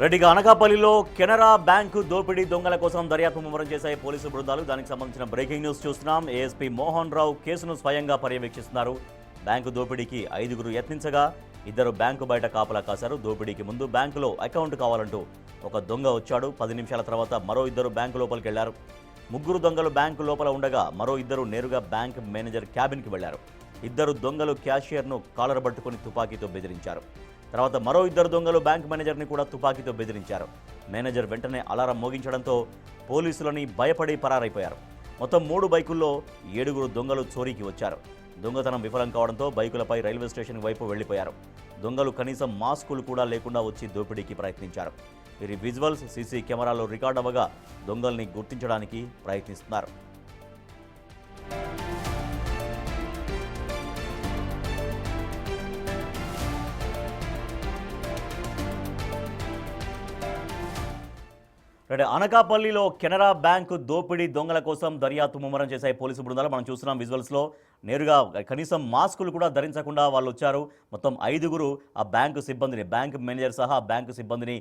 రెడ్డిగా అనకాపల్లిలో కెనరా బ్యాంకు దోపిడీ దొంగల కోసం దర్యాప్తు ముమ్మరం చేశాయి పోలీసు బృందాలు. దానికి సంబంధించిన బ్రేకింగ్ న్యూస్ చూస్తున్నాం. ఏఎస్పీ మోహన్ రావు కేసును స్వయంగా పర్యవేక్షిస్తున్నారు. బ్యాంకు దోపిడీకి 5గురు యత్నించగా 2 బ్యాంకు బయట కాపలా కాశారు. దోపిడీకి ముందు బ్యాంకులో అకౌంట్ కావాలంటూ ఒక దొంగ వచ్చాడు. 10 నిమిషాల తర్వాత మరో 2 బ్యాంకు లోపలికి వెళ్లారు. 3 దొంగలు బ్యాంకు లోపల ఉండగా మరో 2 నేరుగా బ్యాంక్ మేనేజర్ క్యాబిన్కి వెళ్లారు. 2 దొంగలు క్యాషియర్ను కాలర్ పట్టుకుని తుపాకీతో బెదిరించారు. తర్వాత మరో 2 దొంగలు బ్యాంక్ మేనేజర్ని కూడా తుపాకీతో బెదిరించారు. మేనేజర్ వెంటనే అలారం మోగించడంతో పోలీసులని భయపడి పరారైపోయారు. మొత్తం 3 బైకుల్లో 7 దొంగలు చోరీకి వచ్చారు. దొంగతనం విఫలం కావడంతో బైకులపై రైల్వే స్టేషన్ వైపు వెళ్లిపోయారు. దొంగలు కనీసం మాస్కులు కూడా లేకుండా వచ్చి దోపిడీకి ప్రయత్నించారు. వీరి విజువల్స్ సీసీ కెమెరాలో రికార్డ్ అవ్వగా దొంగల్ని గుర్తించడానికి ప్రయత్నిస్తున్నారు. అనకాపల్లిలో కెనరా బ్యాంకు దోపిడీ దొంగల కోసం దర్యాప్తు ముమ్మరం చేశాయి పోలీసు బృందాలు. మనం చూస్తున్నాం విజువల్స్లో. నేరుగా కనీసం మాస్కులు కూడా ధరించకుండా వాళ్ళు వచ్చారు. మొత్తం 5గురు ఆ బ్యాంకు సిబ్బందిని, బ్యాంక్ మేనేజర్ సహా బ్యాంకు సిబ్బందిని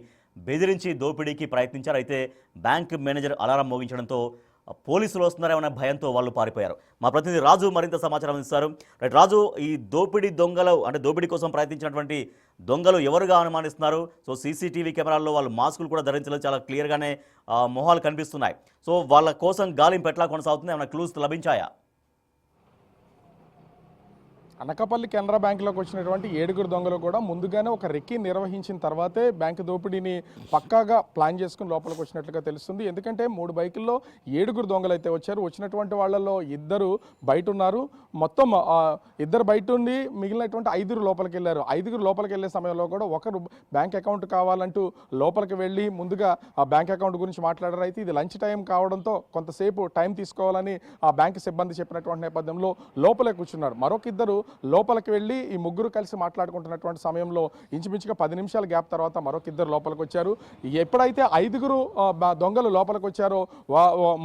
బెదిరించి దోపిడీకి ప్రయత్నించారు. అయితే బ్యాంక్ మేనేజర్ అలారం మోగించడంతో పోలీసులు వస్తున్నారేమనే భయంతో వాళ్ళు పారిపోయారు. మా ప్రతినిధి రాజు మరింత సమాచారం ఇస్తారు. రాజు, ఈ దోపిడీ దొంగలు అంటే దోపిడీ కోసం ప్రయత్నించినటువంటి దొంగలు ఎవరుగా అనుమానిస్తున్నారు? సో సీసీటీవీ కెమెరాల్లో వాళ్ళు మాస్కులు కూడా ధరించలేదు, చాలా క్లియర్గానే మొహాలు కనిపిస్తున్నాయి. సో వాళ్ళ కోసం గాలింపు ఎట్లా కొనసాగుతుంది? ఏమైనా క్లూస్ లభించాయా? అనకాపల్లి కెనరా బ్యాంకులోకి వచ్చినటువంటి 7 దొంగలు కూడా ముందుగానే ఒక రెక్కీ నిర్వహించిన తర్వాతే బ్యాంకు దోపిడీని పక్కాగా ప్లాన్ చేసుకుని లోపలికి వచ్చినట్లుగా తెలుస్తుంది. ఎందుకంటే 3 బైకుల్లో 7 దొంగలు అయితే వచ్చారు. వచ్చినటువంటి వాళ్ళలో 2 బయట ఉన్నారు. మొత్తం 2 బయట ఉండి మిగిలినటువంటి 5 లోపలికి వెళ్ళారు. 5 లోపలికి వెళ్ళే సమయంలో కూడా ఒకరు బ్యాంక్ అకౌంట్ కావాలంటూ లోపలికి వెళ్ళి ముందుగా ఆ బ్యాంక్ అకౌంట్ గురించి మాట్లాడారు. అయితే ఇది లంచ్ టైం కావడంతో కొంతసేపు టైం తీసుకోవాలని ఆ బ్యాంకు సిబ్బంది చెప్పినటువంటి నేపథ్యంలో లోపలే కూర్చున్నారు. మరొక 2 లోపలికి వెళ్ళి ఈ 3 కలిసి మాట్లాడుకుంటున్నటువంటి సమయంలో ఇంచుమించుగా 10 నిమిషాల గ్యాప్ తర్వాత మరొక 2 లోపలికి వచ్చారు. ఎప్పుడైతే 5 దొంగలు లోపలికి వచ్చారో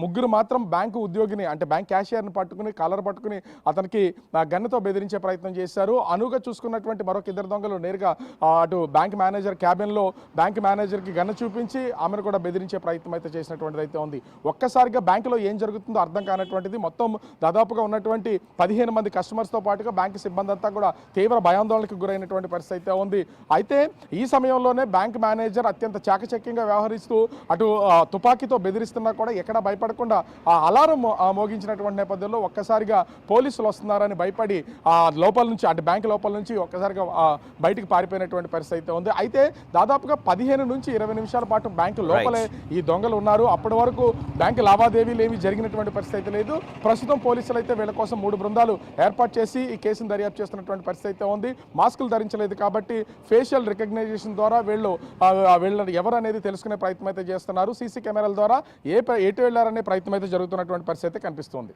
3 మాత్రం బ్యాంకు ఉద్యోగిని అంటే బ్యాంక్ క్యాషియర్ని పట్టుకుని కాలర్ పట్టుకుని అతనికి గన్నుతో బెదిరించే ప్రయత్నం చేశారు. అనుగా చూసుకున్నటువంటి మరొక 2 దొంగలు నేరుగా అటు బ్యాంక్ మేనేజర్ క్యాబిన్లో బ్యాంక్ మేనేజర్కి గన్ను చూపించి ఆమెను కూడా బెదిరించే ప్రయత్నం అయితే చేసినటువంటిది అయితే ఉంది. ఒక్కసారిగా బ్యాంకులో ఏం జరుగుతుందో అర్థం కానటువంటిది. మొత్తం దాదాపుగా ఉన్నటువంటి 15 మంది కస్టమర్స్తో పాటుగా బ్యాంక్ సిబ్బంది అంతా కూడా తీవ్ర భయాందోళనకు గురైనటువంటి పరిస్థితి అయితే ఉంది. అయితే ఈ సమయంలోనే బ్యాంక్ మేనేజర్ అత్యంత చాకచక్యంగా వ్యవహరిస్తూ అటు తుపాకీతో బెదిరిస్తున్నా కూడా ఎక్కడ భయపడకుండా ఆ అలారం మోగించినటువంటి నేపథ్యంలో ఒక్కసారిగా పోలీసులు వస్తున్నారని భయపడి ఆ లోపల నుంచి అంటే బ్యాంక్ లోపల నుంచి ఒక్కసారిగా బయటికి పారిపోయినటువంటి పరిస్థితి అయితే ఉంది. అయితే దాదాపుగా 15 నుంచి 20 నిమిషాల పాటు బ్యాంకు లోపలే ఈ దొంగలు ఉన్నారు. అప్పటి వరకు బ్యాంకు లావాదేవీలు ఏమి జరిగినటువంటి పరిస్థితి అయితే లేదు. ప్రస్తుతం పోలీసులు అయితే వీళ్ళ కోసం 3 బృందాలు ఏర్పాటు చేసి ఈ కేసును దర్యాప్తు చేస్తున్నటువంటి పరిస్థితి అయితే ఉంది. మాస్కులు ధరించలేదు కాబట్టి ఫేషియల్ రికగ్నైజేషన్ ద్వారా వీళ్ళని ఎవరు అనేది తెలుసుకునే ప్రయత్నం అయితే చేస్తున్నారు. సీసీ కెమెరాల ద్వారా ఎటు వెళ్లారనే ప్రయత్నం అయితే జరుగుతున్నటువంటి పరిస్థితి అయితే కనిపిస్తుంది.